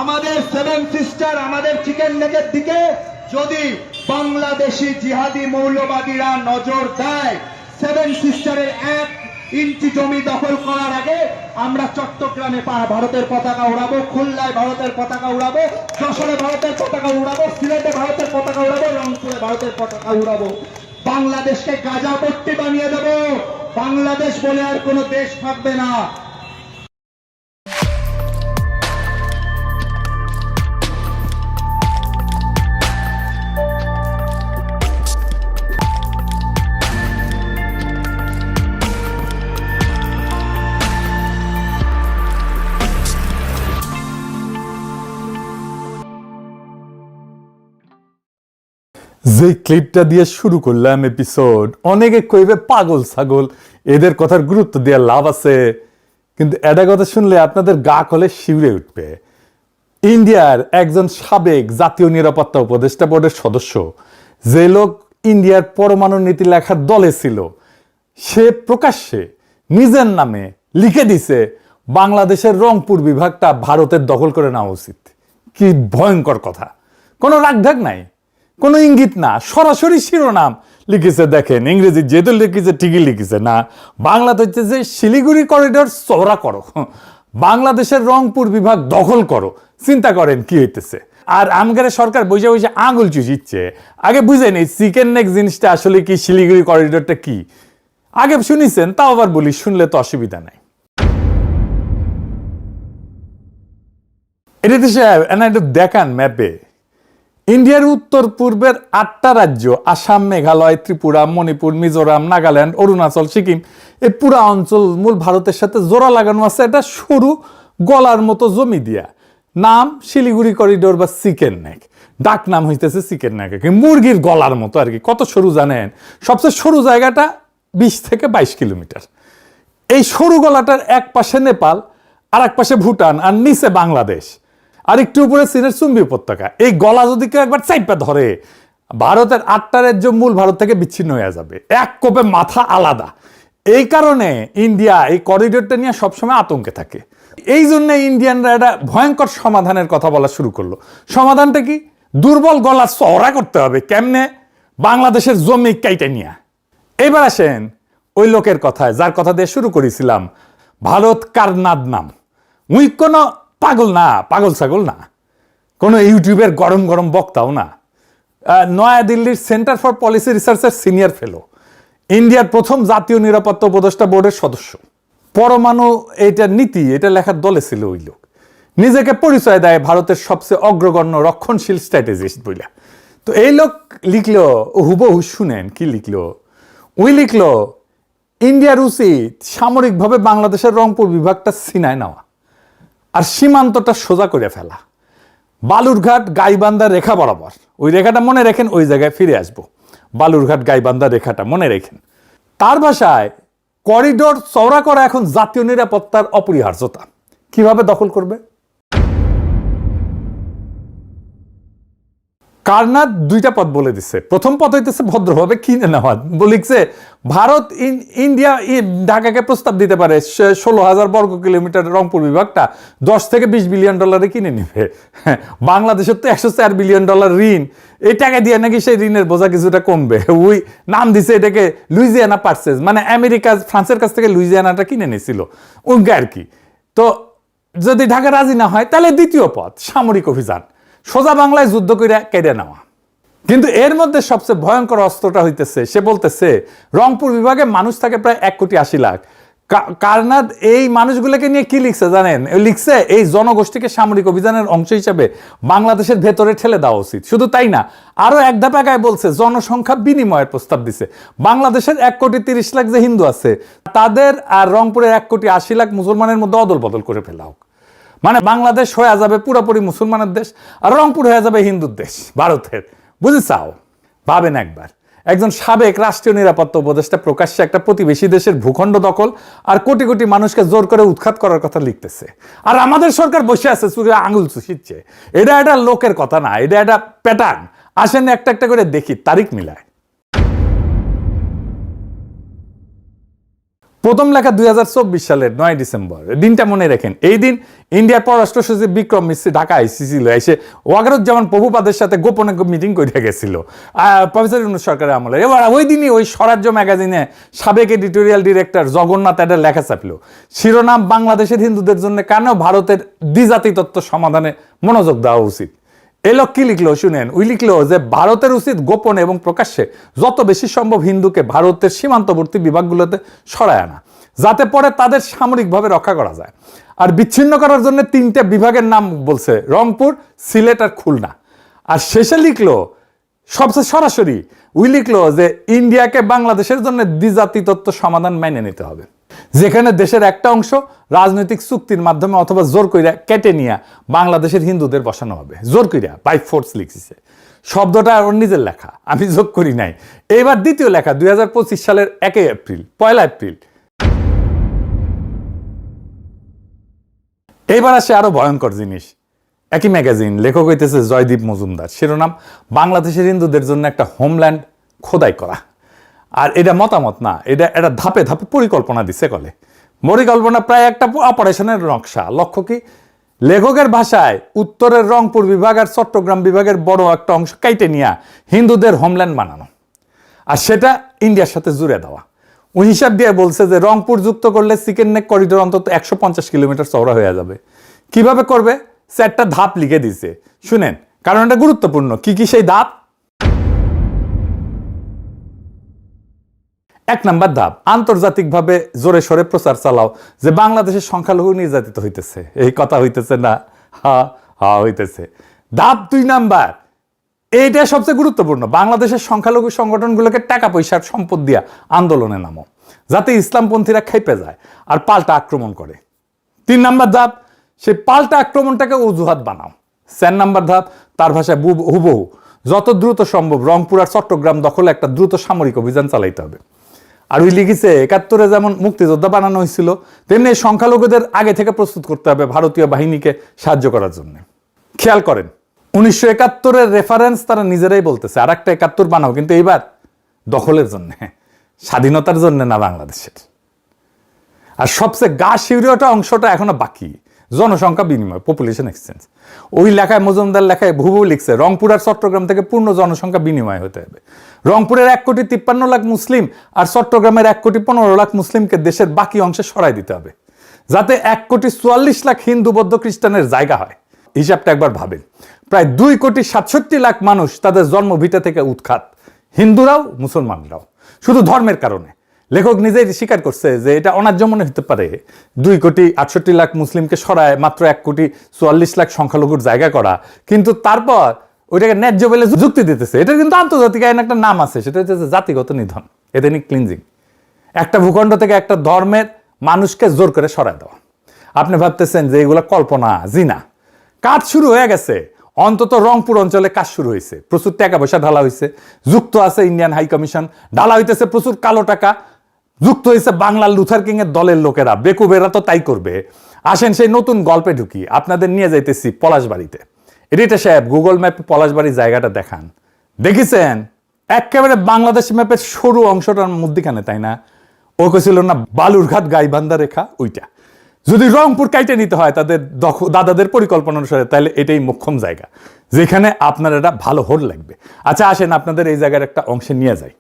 আমাদের seven sister আমাদের chicken নেকের দিকে যদি বাংলাদেশি জিহাদি মৌলবাদীরা নজর দেয়, সেভেন সিস্টারের 1 ইঞ্চি জমি দখল করার আগে আমরা চট্টগ্রামে ভারতের পতাকা উড়াবো, খুলনায় ভারতের পতাকা উড়াবো, যশোরে ভারতের পতাকা উড়াবো, সিলেটে ভারতের পতাকা উড়াবো, রংপুরে ভারতের পতাকা উড়াবো। বাংলাদেশকে গাজাপট্টি বানিয়ে দেব। বাংলাদেশ বলে আর কোনো দেশ থাকবে না। যে ক্লিপটা দিয়ে শুরু করলাম এপিসোড, অনেকে কইবে পাগল ছাগল, এদের কথার গুরুত্ব দেওয়ার লাভ আছে, কিন্তু এটা কথা শুনলে আপনাদের গা কলে শিউরে উঠবে। ইন্ডিয়ার একজন সাবেক জাতীয় নিরাপত্তা উপদেষ্টা বোর্ডের সদস্য, যে লোক ইন্ডিয়ার পরমাণু নীতি লেখার দলে ছিল, সে প্রকাশ্যে নিজের নামে লিখে দিছে বাংলাদেশের রংপুর বিভাগটা ভারতের দখল করে নেওয়া উচিত। কি ভয়ঙ্কর কথা! কোনো রাগঢাক নাই, কোনো ইঙ্গিত না, সরাসরি শিরোনাম লিখেছে। দেখেন, ইংরেজি যেহেতু লিখেছে ঠিকই লিখেছে না, বাংলাতে হচ্ছে যে শিলিগুড়ি করিডোর চওড়া করো, বাংলাদেশের রংপুর বিভাগ দখল করো। চিন্তা করেন কি হইতেছে। আর আমগারে সরকার বসে বসে আঙুল চুষিচ্ছে। আগে বুঝে নেই চিকেন নেক জিনিসটা আসলে কি, শিলিগুড়ি করিডোরটা কি। আগে শুনিছেন, তাও আবার বলি, শুনলে তো অসুবিধা নাই। এটা তো দেখান ম্যাপে ইন্ডিয়ার উত্তর পূর্বের 8টা রাজ্য, আসাম, মেঘালয়, ত্রিপুরা, মণিপুর, মিজোরাম, নাগাল্যান্ড, অরুণাচল, সিকিম, এই পুরা অঞ্চল মূল ভারতের সাথে জোড়া লাগানো আছে একটা সরু গলার মতো জমি দিয়া। নাম শিলিগুড়ি করিডোর বা চিকেন নেক। ডাক নাম হইতেছে চিকেন নেক, মুরগির গলার মতো আর কি। কত সরু জানেন? সবচেয়ে সরু জায়গাটা 20 থেকে 22 কিলোমিটার। এই সরু গলাটার এক পাশে নেপাল, আর এক পাশে ভুটান, আর নিচে বাংলাদেশ, আর একটু উপরে চীনের চুম্বি উপত্যকা। এই গলা যদি কেউ একবার চাইপা ধরে, ভারতের 8টা রাজ্য মূল ভারত থেকে বিচ্ছিন্ন হয়ে যাবে, এক কোপে মাথা আলাদা। এই কারণে ইন্ডিয়া এই করিডোরটা নিয়ে সবসময় আতঙ্কে থাকে। এই জন্য ইন্ডিয়ানরা একটা ভয়ঙ্কর সমাধানের কথা বলা শুরু করলো। সমাধানটা কি? দুর্বল গলা চওড়া করতে হবে। কেমনে? বাংলাদেশের জমি কাইটা নিয়ে। এবার আসেন ওই লোকের কথায়, যার কথা দিয়ে শুরু করেছিলাম, ভারত কারনাদ নাম। উই কোনো পাগল না, পাগল ছাগল না, কোনো ইউটিউবের গরম গরম বক্তাও না। নয়াদিল্লির সেন্টার ফর পলিসি রিসার্চের সিনিয়র ফেলো, ইন্ডিয়ার প্রথম জাতীয় নিরাপত্তা উপদেষ্টা বোর্ডের সদস্য, পরমাণু এটা নীতি এটা লেখার দলে ছিল ওই লোক। নিজেকে পরিচয় দেয় ভারতের সবচেয়ে অগ্রগণ্য রক্ষণশীল স্ট্র্যাটেজিস্ট বইলা। তো এই লোক লিখলো, হুবহু শুনেন কি লিখলো। ওই লিখলো, ইন্ডিয়ার উচিত সামরিকভাবে বাংলাদেশের রংপুর বিভাগটা ছিনায় নেওয়া আর সীমান্তটা সোজা করে ফেলা। বালুরঘাট গাইবান্ধা রেখা বরাবর, ওই রেখাটা মনে রেখেন, ওই জায়গায় ফিরে আসবো। বালুরঘাট গাইবান্ধা রেখাটা মনে রেখেন। তার ভাষায়, করিডোর চওড়া করা এখন জাতীয় নিরাপত্তার অপরিহার্যতা। কিভাবে দখল করবে? কারনাদ 2টা পথ বলে দিচ্ছে। প্রথম পথ হইতেছে ভদ্রভাবে কিনে নেওয়া। লিখছে ভারত ইন্ডিয়া ঢাকাকে প্রস্তাব দিতে পারে 16,000 বর্গ কিলোমিটার রংপুর বিভাগটা 10 থেকে 20 বিলিয়ন ডলারে কিনে নেবে। বাংলাদেশের তো 104 বিলিয়ন ডলার ঋণ, এই টাকা দিয়ে নাকি সেই ঋণের বোঝা কিছুটা কমবে। ওই নাম দিছে এটাকে লুইজিয়ানা পারচেজ, মানে আমেরিকা ফ্রান্সের কাছ থেকে লুইজিয়ানাটা কিনে নিয়েছিল ওকে আর কি। তো যদি ঢাকা রাজি না হয়, তাহলে দ্বিতীয় পথ সামরিক অভিযান, সোজা বাংলায় যুদ্ধ করে কেড়ে নেওয়া। কিন্তু এর মধ্যে সবচেয়ে ভয়ঙ্কর অস্ত্রটা হইতেছে, সে বলতেছে রংপুর বিভাগে মানুষ থাকে প্রায় 1,80,00,000। কারনাদ এই মানুষগুলোকে নিয়ে কি লিখছে জানেন? লিখছে এই জনগোষ্ঠীকে সামরিক অভিযানের অংশ হিসেবে বাংলাদেশের ভেতরে ঠেলে দেওয়া উচিত। শুধু তাই না, আরো এক ধাপ আগায় বলছে জনসংখ্যা বিনিময়ের প্রস্তাব দিছে। বাংলাদেশের 1,30,00,000 যে হিন্দু আছে, তাদের আর রংপুরের 1,80,00,000 মুসলমানের মধ্যে অদল বদল করে ফেলা হোক। মানে বাংলাদেশ হয়ে যাবে পুরোপুরি মুসলমানের দেশ, আর রংপুর হয়ে যাবে হিন্দুর দেশ ভারতের। বুঝে চাও? ভাবেন একবার, একজন সাবেক রাষ্ট্রীয় নিরাপত্তা উপদেষ্টা প্রকাশ্যে একটা প্রতিবেশী দেশের ভূখণ্ড দখল আর কোটি কোটি মানুষকে জোর করে উৎখাত করার কথা লিখতেছে। আর আমাদের সরকার বসে আছে চুরে আঙুল চুষিচ্ছে। এটা একটা লোকের কথা না, এটা একটা প্যাটার্ন। আসেন একটা একটা করে দেখি, তারিখ মিলায়। প্রথম লেখা 2024 সালের 9 ডিসেম্বর। দিনটা মনে রাখেন, এই দিন ইন্ডিয়ার পররাষ্ট্র সচিব বিক্রম মিশ্রি ঢাকা আইসিছিল, এসে ওয়াকারুজ্জামান প্রভুপাদের সাথে গোপনে মিটিং করে গেছিল প্রফেসর ইউনূস সরকারের আমলে। এবার ওই দিনই ওই স্বরাজ্য ম্যাগাজিনে সাবেক এডিটোরিয়াল ডিরেক্টর জগন্নাথ একটা লেখা ছাপল, শিরোনাম বাংলাদেশের হিন্দুদের জন্য কেন ভারতের দ্বিজাতি তত্ত্ব সমাধানে মনোযোগ দেওয়া উচিত। এই লোক কি লিখলো শুনেন, ওই লিখলো যে ভারতের উচিত গোপনে এবং প্রকাশ্যে যত বেশি সম্ভব হিন্দুকে ভারতের সীমান্তবর্তী বিভাগগুলোতে সরায় আনা, যাতে পরে তাদের সামরিকভাবে রক্ষা করা যায়। আর বিচ্ছিন্ন করার জন্য 3টে বিভাগের নাম বলছে, রংপুর, সিলেট আর খুলনা। আর শেষে লিখলো সবচেয়ে সরাসরি ওই লিখলো যে ইন্ডিয়াকে বাংলাদেশের জন্য দ্বিজাতি তত্ত্ব সমাধান মেনে নিতে হবে, যেখানে দেশের একটা অংশ রাজনৈতিক চুক্তির মাধ্যমে অথবা জোর কইরা কেটে নিয়ে বাংলাদেশের হিন্দুদের বসানো হবে। জোর কইরা, বাই ফোর্স লিখছে। শব্দটা ওর নিজের লেখা, আমি যোগ করি নাই। এবার দ্বিতীয় লেখা 2025 সালের 1 এপ্রিল। এইবার আসে আরো ভয়ঙ্কর জিনিস। একই ম্যাগাজিন, লেখক হইতেছে জয়দীপ মজুমদার, শিরোনাম বাংলাদেশের হিন্দুদের জন্য একটা হোমল্যান্ড খোদাই করা। আর এটা মতামত না, এটা ধাপে ধাপে পরিকল্পনা দিছে কলে। পরিকল্পনা প্রায় একটা অপারেশনের নকশা। লক্ষ্য কি, লেখকের ভাষায় উত্তরের রংপুর বিভাগ আর চট্টগ্রাম বিভাগের বড় একটা অংশ কাইটে নিয়ে হিন্দুদের হোমল্যান্ড বানানো, আর সেটা ইন্ডিয়ার সাথে জুড়ে দেওয়া। ওই হিসাব দিয়ে বলছে যে রংপুর যুক্ত করলে চিকেন নেক করিডোর অন্তত 150 কিলোমিটার চওড়া হয়ে যাবে। কিভাবে করবে, 4টা ধাপ লিখে দিছে, শুনেন, কারণ এটা গুরুত্বপূর্ণ। কি কি সেই ধাপ? 1 নাম্বার ধাপ, আন্তর্জাতিকভাবে জোরে সোরে প্রচার চালাও যে বাংলাদেশের সংখ্যালঘু নির্যাতিত হইতেছে। এই কথা হইতেছে না? হইতেছে। ধাপ 2 নাম্বার, এইটা সবচেয়ে গুরুত্বপূর্ণ, বাংলাদেশের সংখ্যালঘু সংগঠনগুলোকে টাকা পয়সার সম্পদ দিয়া আন্দোলনে নামো, যাতে ইসলামপন্থীরা খেপে যায় আর পাল্টা আক্রমণ করে। 3 নাম্বার ধাপ, সেই পাল্টা আক্রমণটাকে অজুহাত বানাও। 4 নাম্বার ধাপ, তার ভাষায় হুবহু যত দ্রুত সম্ভব রংপুর আর চট্টগ্রাম দখলে একটা দ্রুত সামরিক অভিযান চালাইতে হবে। আর ওই লিখেছে 71-এ যেমন মুক্তিযোদ্ধা বানানো হয়েছিল, তেমনি সংখ্যালঘুদের আগে থেকে প্রস্তুত করতে হবে ভারতীয় বাহিনীকে সাহায্য করার জন্য। খেয়াল করেন, 1971-এর রেফারেন্স তারা নিজেরাই বলতেছে, আর একটা 71 বানাও, কিন্তু এইবার দখলের জন্য, স্বাধীনতার জন্য না বাংলাদেশের। আর সবচেয়ে গা শিউরিওটা অংশটা এখনো বাকি, জনসংখ্যা বিনিময়, পপুলেশন এক্সচেঞ্জ। ওই লেখায় মজুমদার লেখায় ভুবু লিখছে রংপুর আর চট্টগ্রাম থেকে পূর্ণ জনসংখ্যা বিনিময় হতে হবে। রংপুরের 1,53,00,000 মুসলিম আর চট্টগ্রামের 1,15,00,000 মুসলিমকে দেশের বাকি অংশে সরাই দিতে হবে, যাতে 1,44,00,000 হিন্দু বৌদ্ধ খ্রিস্টানের জায়গা হয়। হিসাবটা একবার ভাবেন, প্রায় 2,67,00,000 মানুষ তাদের জন্মভিটা থেকে উৎখাত, হিন্দুরাও মুসলমানরাও, শুধু ধর্মের কারণে। লেখক নিজেই স্বীকার করছে যে এটা অন্যায্য মনে হতে পারে 2,68,00,000 মুসলিমকে সরায় মাত্র 1,44,00,000 সংখ্যালঘুর জায়গা করা, কিন্তু তারপর ওইটাকে ন্যায্য বলে যুক্তি দিতেছে। এটা কিন্তু আন্তর্জাতিক আইন একটা নাম আছে, সেটা হচ্ছে জাতিগত নিধন, এথনিক ক্লিনজিং। একটা ভূখণ্ড থেকে একটা ধর্মের মানুষকে জোর করে সরায় দেওয়া। আপনি ভাবতেছেন যে এগুলো কল্পনা? জি না, কাজ শুরু হয়ে গেছে। অন্তত রংপুর অঞ্চলে কাজ শুরু হয়েছে, প্রচুর টাকা পয়সা ঢালা হয়েছে, যুক্ত আছে ইন্ডিয়ান হাই কমিশন, ঢালা হইতেছে প্রচুর কালো টাকা, যুক্ত হয়েছে বাংলার লুথার কিং এর দলের লোকেরা, বেকুবেরা তো তাই করবে। আসেন সেই নতুন গল্পে ঢুকি, আপনাদের নিয়ে যাইতেছি পলাশবাড়িতে। রিটা সাহেব গুগল ম্যাপে পলাশবাড়ির জায়গাটা দেখান, দেখেছেন? একেবারে বাংলাদেশ ম্যাপের সরু অংশটার মধ্যখানে, তাই না? ও কেছিল না বালুরঘাট গাইবান্ধা রেখা, ওইটা। যদি রংপুর কাইটে নিতে হয় তাদের দাদাদের পরিকল্পনা অনুসারে, তাহলে এটাই মোক্ষম জায়গা যেখানে আপনার এটা ভালো হোল লাগবে। আচ্ছা আসেন আপনাদের এই জায়গার একটা অংশে নিয়ে যাই।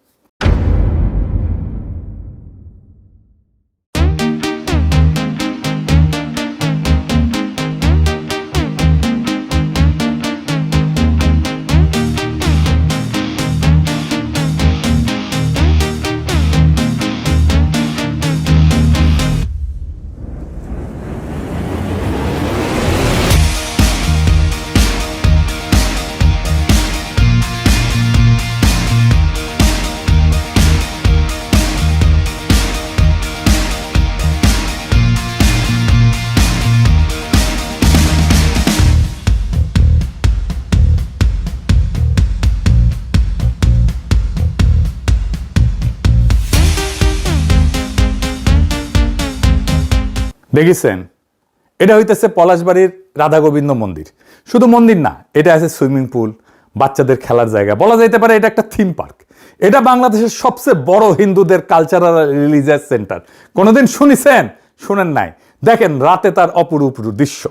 দেখেছেন, এটা হইতেছে পলাশবাড়ির রাধা গোবিন্দ মন্দির। শুধু মন্দির না, এটা আছে সুইমিং পুল, বাচ্চাদের খেলার জায়গা, বলা যাইতে পারে এটা একটা থিম পার্ক। এটা বাংলাদেশের সবচেয়ে বড় হিন্দুদের কালচারাল রিলিজিয়াস সেন্টার। কোনোদিন শুনেছেন? শুনেন নাই? দেখেন রাতে তার অপরূপ দৃশ্য।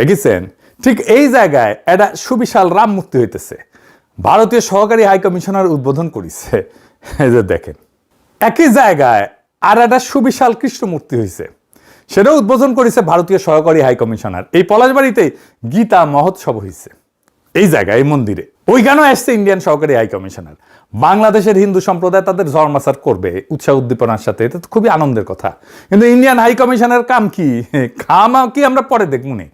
দেখেছেন? ঠিক এই জায়গায় একটা সুবিশাল রাম মূর্তি হইতেছে। ভারতীয় সহকারী হাই কমিশনার উদ্বোধন করেছে। এই যে দেখেন, একই জায়গায় আর একটা সুবিশাল কৃষ্ণ মূর্তি হয়েছে, সেটাও উদ্বোধন করেছে ভারতীয় সহকারী হাই কমিশনার। এই পলাশবাড়িতেই গীতা মহোৎসব হয়েছে, এই জায়গায়, এই মন্দিরে। ওইখানেও আসছে ইন্ডিয়ান সহকারী হাই কমিশনার। বাংলাদেশের হিন্দু সম্প্রদায় তাদের ধর্মাচার করবে উৎসাহ উদ্দীপনার সাথে, এটা তো খুবই আনন্দের কথা। কিন্তু ইন্ডিয়ান হাই কমিশনার কাম কি, খামা কি আমরা পরে দেখব নি।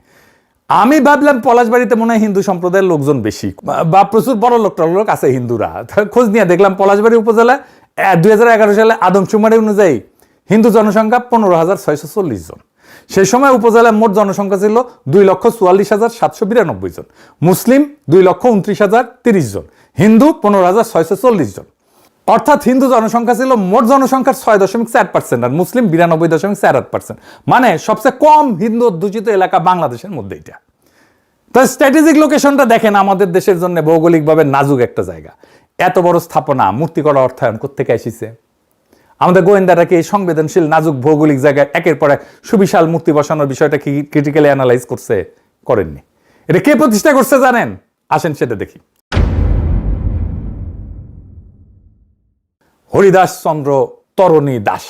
আমি ভাবলাম পলাশবাড়িতে মনে হয় হিন্দু সম্প্রদায়ের লোকজন বেশি, বা প্রচুর বড় লোক আছে হিন্দুরা। খোঁজ নিয়ে দেখলাম পলাশবাড়ি উপজেলা 2011 সালে আদমশুমারি অনুযায়ী হিন্দু জনসংখ্যা 15,640 জন। সেই সময় উপজেলার মোট জনসংখ্যা ছিল 2,44,792 জন, মুসলিম 2,29,030 জন, হিন্দু 15,640 জন। অর্থাৎ হিন্দু জনসংখ্যা ছিল মোট জনসংখ্যার 6.4% আর মুসলিম 92.48%। মানে সবচেয়ে কম হিন্দু অধ্যুষিত এলাকা বাংলাদেশের মধ্যে এটা। তো স্ট্র্যাটেজিক লোকেশনটা দেখেন, আমাদের দেশের জন্য ভৌগোলিকভাবে নাজুক একটা জায়গা। এত বড় স্থাপনা, মূর্তি করা অর্থায়ন কোত্থেকে এসেছে? আমাদের গোয়েন্দারা কি এই সংবেদনশীল নাজুক ভৌগোলিক জায়গায় একের পর এক সুবিশাল মূর্তি বসানোর বিষয়টা কি ক্রিটিক্যালি অ্যানালাইজ করছে? করেননি। এটা কে প্রতিষ্ঠা করছে জানেন? আসেন সেটা দেখি। হরিদাস চন্দ্র তরণী দাস,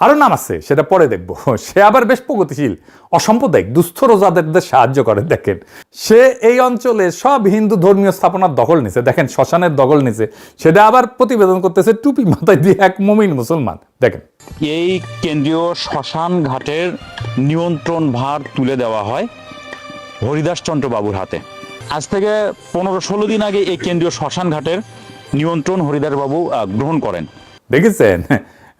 আরো নাম আছে, সেটা পরে দেখবো। সে আবার বেশ প্রগতিশীল, অসাম্প্রদায়িক, দুস্থ রোজাদারদের সাহায্য করে। দেখেন, সে এই অঞ্চলে সব হিন্দু ধর্মীয় স্থাপনার দখল নিছে। দেখেন, শ্মশানের দখল নিছে, সেটা আবার প্রতিবেদন করতেছে টুপি মাথায় দিয়ে এক মুমিন মুসলমান। দেখেন, এই কেন্দ্রীয় শ্মশান ঘাটের নিয়ন্ত্রণ ভার তুলে দেওয়া হয় হরিদাস চন্দ্র বাবুর হাতে। আজ থেকে 15-16 দিন আগে এই কেন্দ্রীয় শ্মশান ঘাটের নিয়ন্ত্রণ হরিদাস বাবু গ্রহণ করেন। দেখেছেন?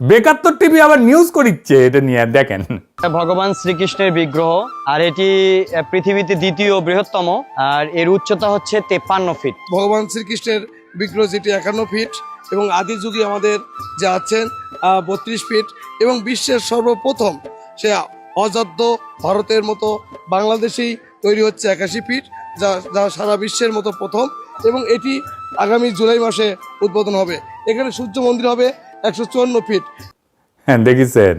বেকাত্তর টিভি আবার নিউজ করিচ্ছে এটা নিয়ে। দেখেন, ভগবান শ্রীকৃষ্ণের বিগ্রহ, আর এটি পৃথিবীতে দ্বিতীয় বৃহত্তম, আর এর উচ্চতা হচ্ছে 53 ফিট। ভগবান শ্রীকৃষ্ণের বিগ্রহ যেটি 51 ফিট এবং আদি যুগে আমাদের যে আছেন 32 ফিট, এবং বিশ্বের সর্বপ্রথম সে অযোধ্য ভারতের মতো বাংলাদেশেই তৈরি হচ্ছে 81 ফিট, যা সারা বিশ্বের মতো প্রথম। এবং এটি আগামী জুলাই মাসে উদ্বোধন হবে। এখানে সূর্য মন্দির হবে 154 ফিট। হ্যাঁ, দেখেছেন?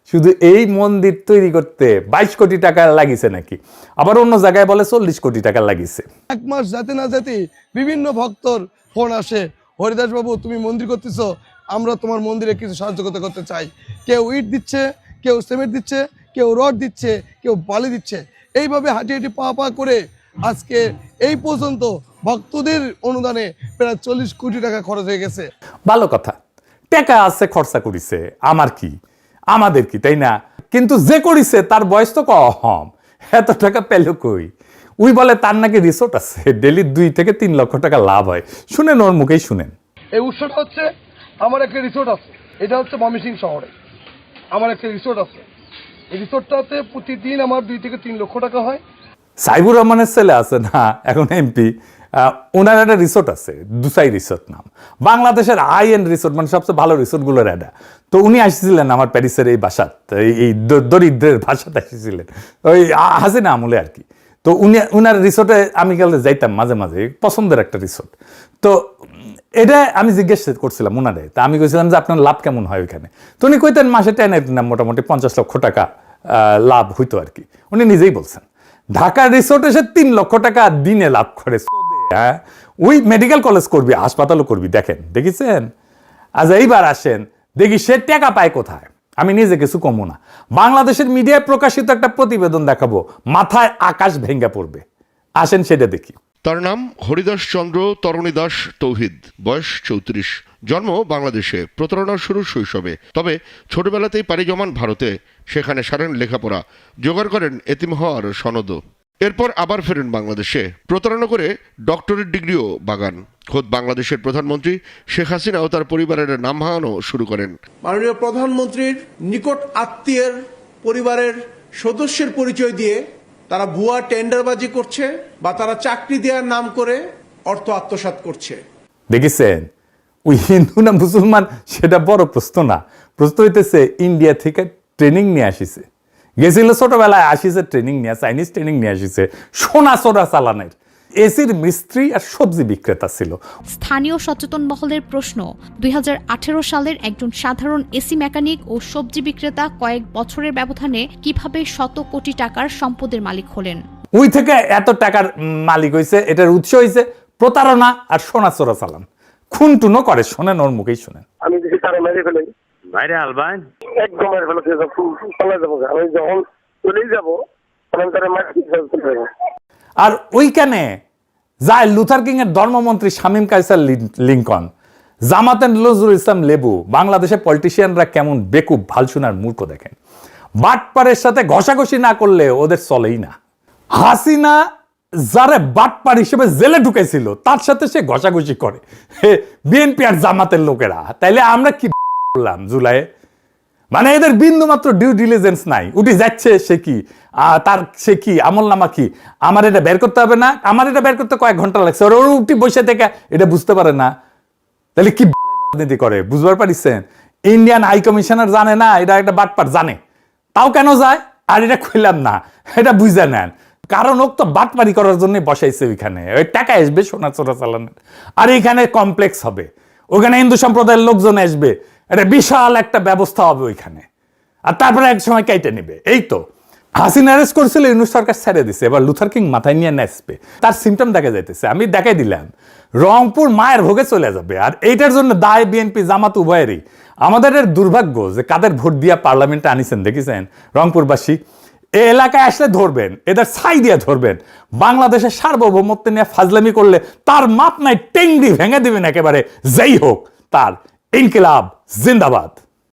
শুধু এই মন্দির তৈরি করতে 22 কোটি টাকা লাগিছে নাকি, আবার অন্য জায়গায় বলে 40 কোটি টাকা লাগিছে। এক মাস যেতে না যেতে বিভিন্ন ভক্তর ফোন আসে, হরিদাস বাবু তুমি মন্দির করতেছ, আমরা তোমার মন্দিরে কিছু সাহায্য করতে চাই। কেউ ইট দিচ্ছে, কেউ সিমেন্ট দিচ্ছে, কেউ রড দিচ্ছে, কেউ বালি দিচ্ছে। এইভাবে হাঁটি হাঁটি পা করে আজকে এই পর্যন্ত ভক্তদের অনুদানে প্রায় 40 কোটি টাকা খরচ হয়ে গেছে। ভালো কথা, টাকা আছে, খরচা করিছে, আমার কি, আমাদের কি, তাই না? কিন্তু যে করিছে তার বয়স তো কম, এত টাকা পেল কই? উই বলে তার নাকি রিসোর্ট আছে, ডেলি 2 থেকে 3 লক্ষ টাকা লাভ হয়। শুনেন, ওর মুখেই শুনেন। এই উৎসটা হচ্ছে আমার একটা রিসোর্ট আছে, এটা হচ্ছে ময়মনসিংহ শহরে আমার একটা রিসোর্ট আছে। এই রিসোর্টটাতে প্রতিদিন আমার 2 থেকে 3 লক্ষ টাকা হয়। সাইবুর রহমানের ছেলে আছে না, এখন এমপি, ওনার একটা রিসোর্ট আছে, দুসাই রিসোর্ট নাম, বাংলাদেশের হাই এন্ড রিসোর্ট, মানে সবচেয়ে ভালো রিসোর্টগুলোর একটা। তো উনি আসছিলেন আমার প্যারিসের এই বাসাত, এই দরিদ্রের বাসাতে আসছিলেন, ওই হাসিনা আমলে আর কি। তো উনার রিসোর্টে আমি গেলে যাইতাম মাঝে মাঝে, পছন্দের একটা রিসোর্ট। তো এটা আমি জিজ্ঞেস করছিলাম উনারে, তা আমি কইছিলাম যে আপনার লাভ কেমন হয় ওইখানে। তো উনি কইতেন মাসে টেনে মোটামুটি 50 লক্ষ টাকা লাভ হইতো আর কি। উনি নিজেই বলছেন ঢাকার রিসোর্ট এসে 3 লক্ষ টাকা দিনে লাভ করে। হ্যাঁ, ওই মেডিকেল কলেজ করবি, হাসপাতালও করবি। দেখেন, দেখেছেন? আজ এইবার আসেন দেখি সে টাকা পায় কোথায়। আমি নিজে কিছু কমো না, বাংলাদেশের মিডিয়ায় প্রকাশিত একটা প্রতিবেদন দেখাবো, মাথায় আকাশ ভেঙ্গা পড়বে। আসেন সেটা দেখি। তার নাম হরিদাস চন্দ্র তরণী দাস তৌহিদ, বয়স 34, জন্ম বাংলাদেশে, প্রতারণার শুরু শৈশবে। তবে ছোটবেলাতেই পাড়ি জমান ভারতে, সেখানে সারেন লেখাপড়া, জোগাড় করেন এতিম হওয়ার সনদও। এরপর আবার ফেরেন বাংলাদেশে, প্রতারণা করে ডক্টরেট ডিগ্রিও বাগান। খোদ বাংলাদেশের প্রধানমন্ত্রী শেখ হাসিনাও তার পরিবারের নাম ভাঙানো শুরু করেন। মাননীয় প্রধানমন্ত্রীর নিকট আত্মীয়ের পরিবারের সদস্যের পরিচয় দিয়ে তারা ভুয়া টেন্ডারবাজি করছে বা তারা চাকরি দেওয়ার নাম করে অর্থ আত্মসাৎ করছে। দেখেছেন, ওই হিন্দু না মুসলমান সেটা বড় প্রশ্ন না, প্রশ্ন হইতেছে ইন্ডিয়া থেকে ট্রেনিং নিয়ে আসিছে, গেছিল ছোটবেলায়, আসিছে ট্রেনিং নিয়ে, চাইনিজ ট্রেনিং নিয়ে আসিছে সোনা সোনা চালানের। এসির মিস্ত্রি আর সবজি বিক্রেতা ছিল। স্থানীয় সচেতন মহলের প্রশ্ন, 2018 সালের একজন সাধারণ এসি মেকানিক ও সবজি বিক্রেতা কয়েক বছরের ব্যবধানে কিভাবে শত কোটি টাকার সম্পদের মালিক হলেন? ওই থেকে এত টাকার মালিক হয়েছে, এটার উৎস হয়েছে প্রতারণা আর সোনা চোরা চালান। খুন টুনো করে, শোনেন ওর মুখেই শোনেন। আমি যদি তারা মেরে ফেলেন ভাইরে আলবান একদম মেরে ফেলে পালা যাবো, আমি যখন চলেই যাবো তখন তারা মারি। আর ওইখানে যায় লুথার কিং এর ধর্মমন্ত্রী শামীম কায়সার লিঙ্কন, জামাতের নজরুল ইসলাম লেবু। বাংলাদেশের পলিটিশিয়ানরা কেমন বেকুব, ভালসুনার মূর্খ দেখেন। বাটপারের সাথে ঘষাঘষি না করলে ওদের চলেই না। হাসিনা যারে বাটপার হিসেবে জেলে ঢুকেছিল তার সাথে সে ঘষাঘষি করে বিএনপি আর জামাতের লোকেরা। তাইলে আমরা কি করলাম জুলাইয়ে? মানে এদের বিন্দু মাত্র ডিউ ডিলিজেন্স নাই। উঠে যাচ্ছে সে কি, তার সে কি আমল নামা কি, আমার এটা বের করতে হবে না, আমার এটা বের করতে কয়েক ঘন্টা লাগছে, ওর উঠি বসে থেকে এটা বুঝতে পারে না। তাহলে কি রাজনীতি করে বুঝবার পারিছেন? ইন্ডিয়ান হাই কমিশনার জানে না এটা একটা বাটপার, জানে তাও কেন যায়? আর এটা খুললাম না, এটা বুঝে নেন, কারণ ওক তো বাটপারি করার জন্য বসাইছে ওইখানে। ওই টাকা আসবে সোনা চোরা চালানোর, আর এইখানে কমপ্লেক্স হবে, ওখানে হিন্দু সম্প্রদায়ের লোকজন আসবে, এটা বিশাল একটা ব্যবস্থা হবে ওইখানে, আর তারপরে এক সময় কেটে নেবে। এই তো হাসিনা অ্যারেস্ট করেছিল, ইউনূস সরকার ছেড়ে দিছে, এবার লুথার কিং মাথায় নিয়ে নাচবে। তার সিমটম দেখা যাইতেছে, আমি দেখাই দিলাম, রংপুর মায়ের ভোগে চলে যাবে। আর এইটার জন্য দায় বিএনপি জামাত উভয়েরই। আমাদের এর দুর্ভাগ্য যে কাদের ভোট দিয়া পার্লামেন্টে আনিছেন দেখেছেন রংপুরবাসী। এই এলাকায় আসলে ধরবেন, এদের ছাই দিয়ে ধরবেন। বাংলাদেশের সার্বভৌমত্ব নিয়ে ফাজলামি করলে তার মাপ নাই, টেংরি ভেঙে দিবেন একেবারে। যেই হোক, তার ইনকিলাব জিন্দাবাদ।